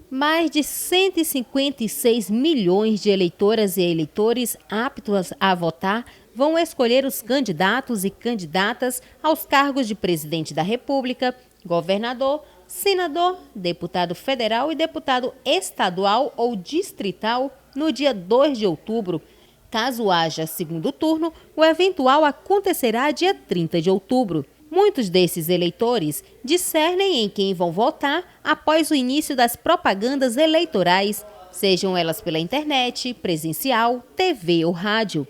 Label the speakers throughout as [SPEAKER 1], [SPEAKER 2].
[SPEAKER 1] Mais de 156 milhões de eleitoras e eleitores aptos a votar vão escolher os candidatos e candidatas aos cargos de presidente da República, governador, senador, deputado federal e deputado estadual ou distrital no dia 2 de outubro. Caso haja segundo turno, o eventual acontecerá dia 30 de outubro. Muitos desses eleitores discernem em quem vão votar após o início das propagandas eleitorais, sejam elas pela internet, presencial, TV ou rádio.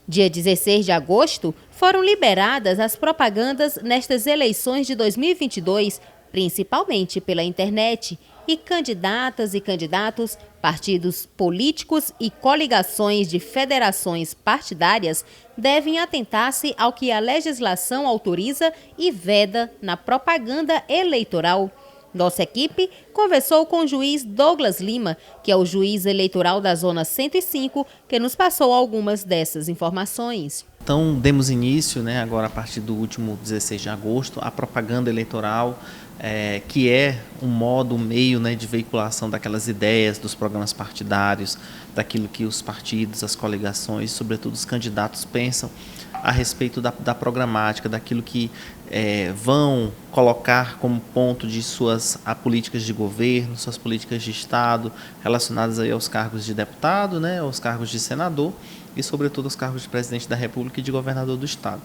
[SPEAKER 1] Dia 16 de agosto, foram liberadas as propagandas nestas eleições de 2022, principalmente pela internet, e candidatas e candidatos, partidos políticos e coligações de federações partidárias devem atentar-se ao que a legislação autoriza e veda na propaganda eleitoral. Nossa equipe conversou com o juiz Douglas Lima, que é o juiz eleitoral da Zona 105, que nos passou algumas dessas informações.
[SPEAKER 2] Então, demos início, agora a partir do último 16 de agosto, a propaganda eleitoral, que é um modo, um meio de veiculação daquelas ideias dos programas partidários, daquilo que os partidos, as coligações, sobretudo os candidatos pensam a respeito da programática, daquilo que vão colocar como ponto de suas políticas de governo, suas políticas de Estado, relacionadas aí aos cargos de deputado, aos cargos de senador e, sobretudo, aos cargos de presidente da República e de governador do Estado.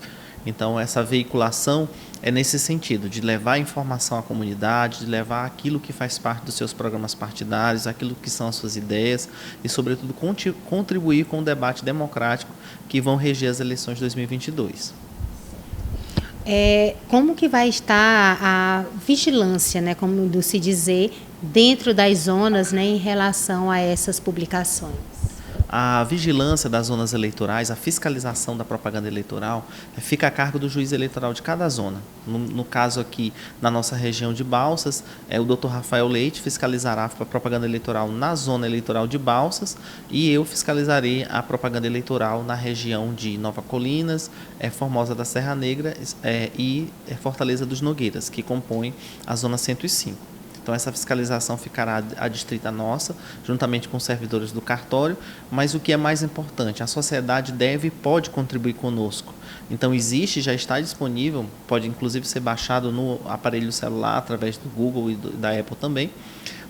[SPEAKER 2] Então, essa veiculação é nesse sentido, de levar informação à comunidade, de levar aquilo que faz parte dos seus programas partidários, aquilo que são as suas ideias e, sobretudo, contribuir com o debate democrático que vão reger as eleições de 2022.
[SPEAKER 1] Como que vai estar a vigilância, como se dizer, dentro das zonas, em relação a essas publicações?
[SPEAKER 2] A vigilância das zonas eleitorais, a fiscalização da propaganda eleitoral, fica a cargo do juiz eleitoral de cada zona. No caso aqui, na nossa região de Balsas, o Dr. Rafael Leite fiscalizará a propaganda eleitoral na zona eleitoral de Balsas e eu fiscalizarei a propaganda eleitoral na região de Nova Colinas, Formosa da Serra Negra e Fortaleza dos Nogueiras, que compõem a zona 105. Então, essa fiscalização ficará adstrita nossa, juntamente com os servidores do cartório, mas o que é mais importante, a sociedade deve e pode contribuir conosco. Então, já está disponível, pode inclusive ser baixado no aparelho celular, através do Google e da Apple também,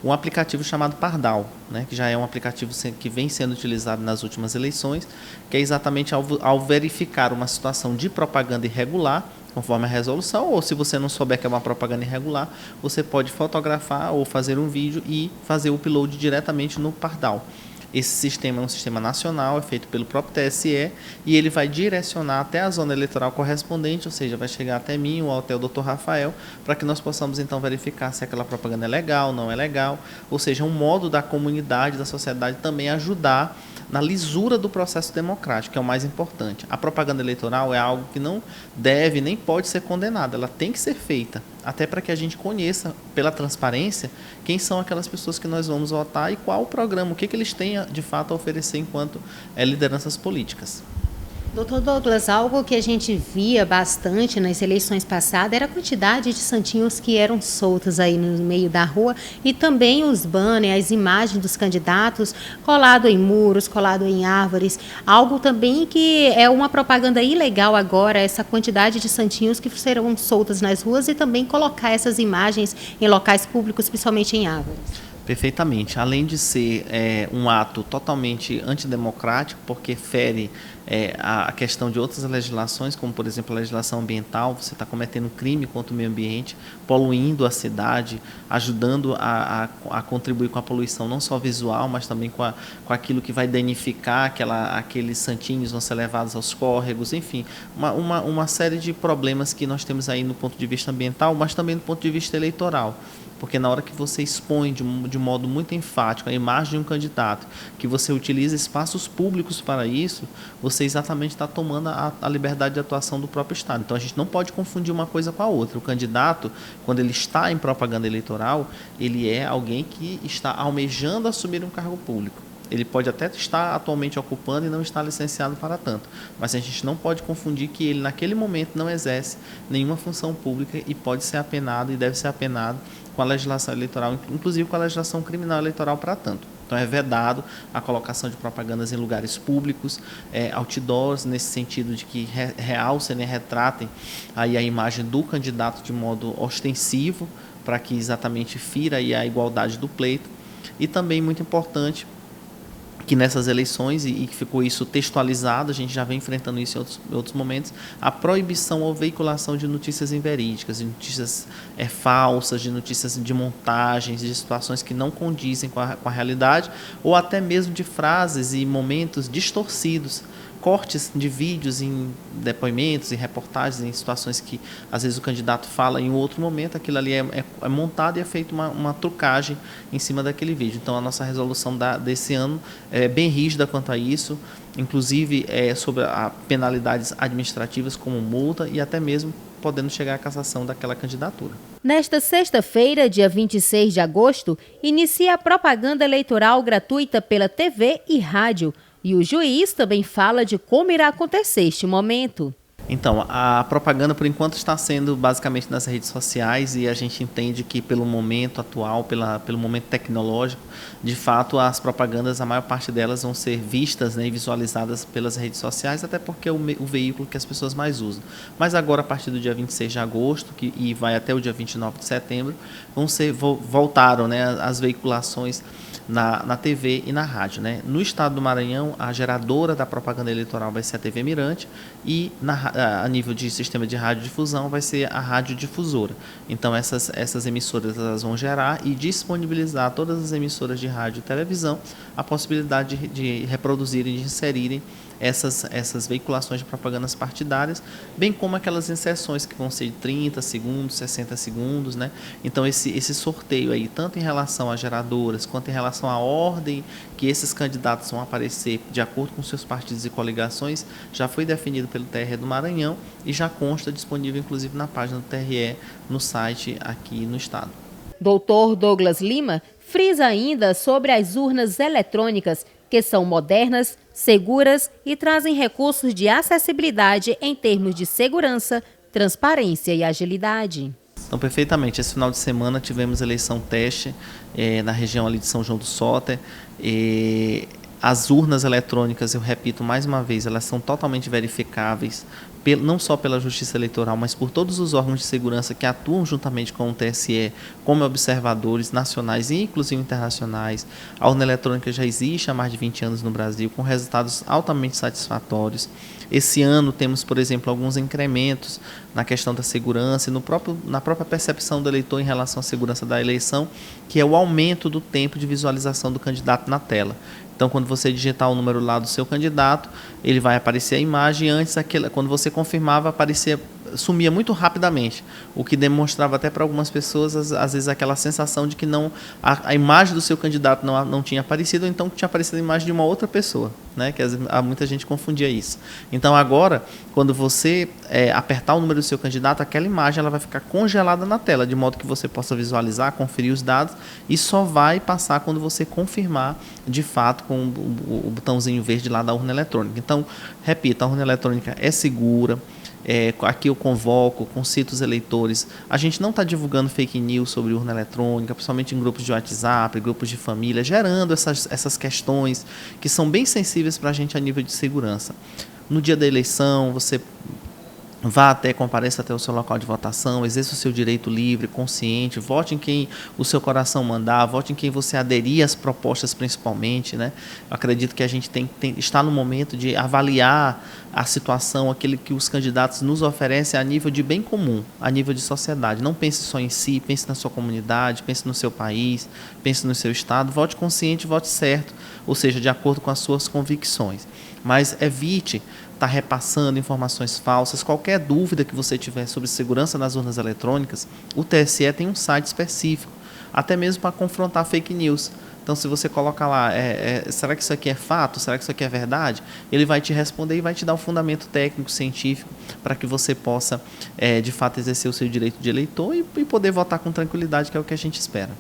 [SPEAKER 2] um aplicativo chamado Pardal, que já é um aplicativo que vem sendo utilizado nas últimas eleições, que é exatamente ao verificar uma situação de propaganda irregular, conforme a resolução, ou se você não souber que é uma propaganda irregular, você pode fotografar ou fazer um vídeo e fazer o upload diretamente no Pardal. Esse sistema é um sistema nacional, é feito pelo próprio TSE e ele vai direcionar até a zona eleitoral correspondente, ou seja, vai chegar até mim ou até o Dr. Rafael, para que nós possamos então verificar se aquela propaganda é legal, não é legal, ou seja, um modo da comunidade, da sociedade também ajudar na lisura do processo democrático, que é o mais importante. A propaganda eleitoral é algo que não deve nem pode ser condenada, ela tem que ser feita, até para que a gente conheça, pela transparência, quem são aquelas pessoas que nós vamos votar e qual o programa, o que eles têm de fato a oferecer enquanto lideranças políticas.
[SPEAKER 1] Doutor Douglas, algo que a gente via bastante nas eleições passadas era a quantidade de santinhos que eram soltos aí no meio da rua e também os banners, as imagens dos candidatos colado em muros, colado em árvores. Algo também que é uma propaganda ilegal agora, essa quantidade de santinhos que serão soltas nas ruas e também colocar essas imagens em locais públicos, principalmente em árvores.
[SPEAKER 2] Perfeitamente. Além de ser um ato totalmente antidemocrático, porque fere a questão de outras legislações, como, por exemplo, a legislação ambiental, você está cometendo crime contra o meio ambiente, poluindo a cidade, ajudando a contribuir com a poluição, não só visual, mas também com aquilo que vai danificar, aqueles santinhos vão ser levados aos córregos, enfim, uma série de problemas que nós temos aí no ponto de vista ambiental, mas também do ponto de vista eleitoral. Porque na hora que você expõe de modo muito enfático a imagem de um candidato, que você utiliza espaços públicos para isso, você exatamente está tomando a liberdade de atuação do próprio Estado. Então a gente não pode confundir uma coisa com a outra. O candidato, quando ele está em propaganda eleitoral, ele é alguém que está almejando assumir um cargo público. Ele pode até estar atualmente ocupando e não estar licenciado para tanto, mas a gente não pode confundir que ele naquele momento não exerce nenhuma função pública e pode ser apenado e deve ser apenado com a legislação eleitoral, inclusive com a legislação criminal eleitoral para tanto. Então é vedado a colocação de propagandas em lugares públicos, outdoors, nesse sentido de que realcem, retratem aí a imagem do candidato de modo ostensivo, para que exatamente fira aí a igualdade do pleito. E também muito importante que nessas eleições, e que ficou isso textualizado, a gente já vem enfrentando isso em outros momentos, a proibição ou veiculação de notícias inverídicas, de notícias falsas, de notícias de montagens, de situações que não condizem com a realidade, ou até mesmo de frases e momentos distorcidos, cortes de vídeos em depoimentos, em reportagens, em situações que às vezes o candidato fala em outro momento, aquilo ali é montado e é feito uma trucagem em cima daquele vídeo. Então a nossa resolução desse ano é bem rígida quanto a isso, inclusive sobre penalidades administrativas como multa e até mesmo podendo chegar à cassação daquela candidatura.
[SPEAKER 1] Nesta sexta-feira, dia 26 de agosto, inicia a propaganda eleitoral gratuita pela TV e rádio. E o juiz também fala de como irá acontecer este momento.
[SPEAKER 2] Então, a propaganda, por enquanto, está sendo basicamente nas redes sociais e a gente entende que pelo momento atual, pelo momento tecnológico, de fato, as propagandas, a maior parte delas vão ser vistas, né, e visualizadas pelas redes sociais, até porque é o veículo que as pessoas mais usam. Mas agora, a partir do dia 26 de agosto e vai até o dia 29 de setembro, voltaram, né, as veiculações na TV e na rádio, né? No estado do Maranhão, a geradora da propaganda eleitoral vai ser a TV Mirante e a nível de sistema de radiodifusão vai ser a radiodifusora. Então essas emissoras elas vão gerar e disponibilizar a todas as emissoras de rádio e televisão a possibilidade de reproduzirem, de inserirem essas veiculações de propagandas partidárias, bem como aquelas inserções que vão ser de 30 segundos, 60 segundos, né? Então esse sorteio aí, tanto em relação às geradoras, quanto em relação à ordem que esses candidatos vão aparecer de acordo com seus partidos e coligações, já foi definido pelo TRE do Maranhão e já consta disponível inclusive na página do TRE, no site aqui no estado.
[SPEAKER 1] Doutor Douglas Lima frisa ainda sobre as urnas eletrônicas, que são modernas, seguras e trazem recursos de acessibilidade em termos de segurança, transparência e agilidade.
[SPEAKER 2] Então, perfeitamente. Esse final de semana tivemos eleição teste na região ali de São João do Soter. As urnas eletrônicas, eu repito mais uma vez, elas são totalmente verificáveis, não só pela Justiça Eleitoral, mas por todos os órgãos de segurança que atuam juntamente com o TSE, como observadores nacionais e inclusive internacionais. A urna eletrônica já existe há mais de 20 anos no Brasil, com resultados altamente satisfatórios. Esse ano temos, por exemplo, alguns incrementos na questão da segurança e na própria percepção do eleitor em relação à segurança da eleição, que é o aumento do tempo de visualização do candidato na tela. Então, quando você digitar o número lá do seu candidato, ele vai aparecer a imagem. Antes, quando você confirmava, sumia muito rapidamente, o que demonstrava até para algumas pessoas, às vezes, aquela sensação de que a imagem do seu candidato não tinha aparecido, ou então tinha aparecido a imagem de uma outra pessoa, né? Que muita gente confundia isso. Então, agora, quando você apertar o número do seu candidato, aquela imagem ela vai ficar congelada na tela, de modo que você possa visualizar, conferir os dados, e só vai passar quando você confirmar, de fato, com o botãozinho verde lá da urna eletrônica. Então, repito, a urna eletrônica é segura. Aqui eu convoco, concito os eleitores. A gente não está divulgando fake news sobre urna eletrônica, principalmente em grupos de WhatsApp, grupos de família, gerando essas questões que são bem sensíveis para a gente a nível de segurança. No dia da eleição, você compareça até o seu local de votação, exerça o seu direito livre, consciente, vote em quem o seu coração mandar, vote em quem você aderir às propostas principalmente, né? Eu acredito que a gente está no momento de avaliar a situação, aquele que os candidatos nos oferecem a nível de bem comum, a nível de sociedade. Não pense só em si, pense na sua comunidade, pense no seu país, pense no seu estado, vote consciente, vote certo, ou seja, de acordo com as suas convicções. Mas evite estar repassando informações falsas. Qualquer dúvida que você tiver sobre segurança nas urnas eletrônicas, o TSE tem um site específico, até mesmo para confrontar fake news. Então, se você coloca lá, será que isso aqui é fato? Será que isso aqui é verdade? Ele vai te responder e vai te dar um fundamento técnico, científico, para que você possa, de fato, exercer o seu direito de eleitor e poder votar com tranquilidade, que é o que a gente espera.